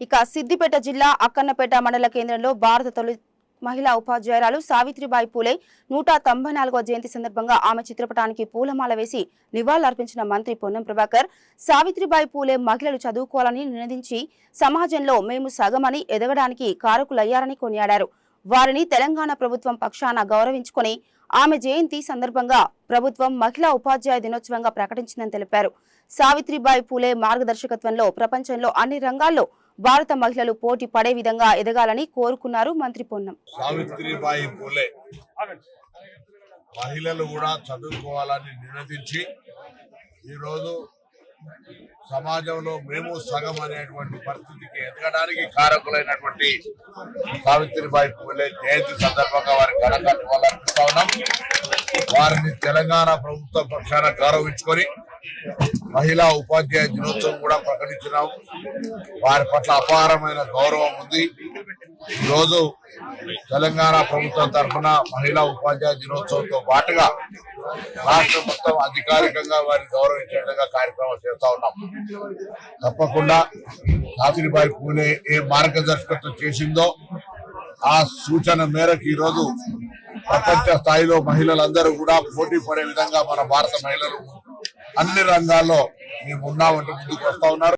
ఇక సిద్దిపేట జిల్లా అక్కన్నపేట మండల కేంద్రంలో భారత తొలి మహిళా ఉపాధ్యాయురాలు సావిత్రిబాయి పూలే 194వ జయంతి సందర్భంగా ఆమె చిత్రపటానికి పూలమాల వేసి నివాళులర్పించిన మంత్రి పొన్నం ప్రభాకర్ సావిత్రిబాయి పూలే మహిళలు చదువుకోవాలని నినదించి సమాజంలో మేము సగమని ఎదగడానికి కారకులయ్యారని కొనియాడారు. వారిని తెలంగాణ ప్రభుత్వం పక్షాన గౌరవించుకొని ఆమె జయంతి సందర్భంగా ప్రభుత్వం మహిళా ఉపాధ్యాయ దినోత్సవంగా ప్రకటించిందని తెలిపారు. సావిత్రిబాయి పూలే మార్గదర్శకత్వంలో ప్రపంచంలో అన్ని రంగాల్లో భారత మహిళలు పోటీ పడే విధంగా ఎదగాలని కోరుకున్నారు మంత్రి పొన్నం. సావిత్రిబాయి పూలే మహిళలు కూడా చదువుకోవాలని నినదించి ఈరోజు సమాజంలో మేము సగం అనేటువంటి పరిస్థితికి ఎదగడానికి కారకులైనటువంటి సావిత్రిబాయి పూలే జయంతి సందర్భంగా వారి ఘనంగా నివాళులర్పిస్తా ఉన్నాం. వారిని తెలంగాణ ప్రభుత్వ పక్షాన గౌరవించుకొని మహిళా ఉపాధ్యాయ దినోత్సవం కూడా ప్రకటించినాం. వారి పట్ల అపారమైన గౌరవం ఉంది. ఈరోజు తెలంగాణ ప్రభుత్వం తరఫున మహిళా ఉపాధ్యాయ దినోత్సవంతో పాటుగా రాష్ట్ర మొత్తం అధికారికంగా వారిని గౌరవించే విధంగా కార్యక్రమాలు చేస్తా ఉన్నాం. తప్పకుండా సావిత్రిబాయి పూలే ఏ మార్గదర్శకత్వం చేసిందో ఆ సూచన మేరకు ఈరోజు ప్రపంచ స్థాయిలో మహిళలందరూ కూడా పోటీ పడే విధంగా మన భారత మహిళలు అన్ని రంగాల్లో మేము ఉన్నామంటూ ముందుకు వస్తా ఉన్నారు.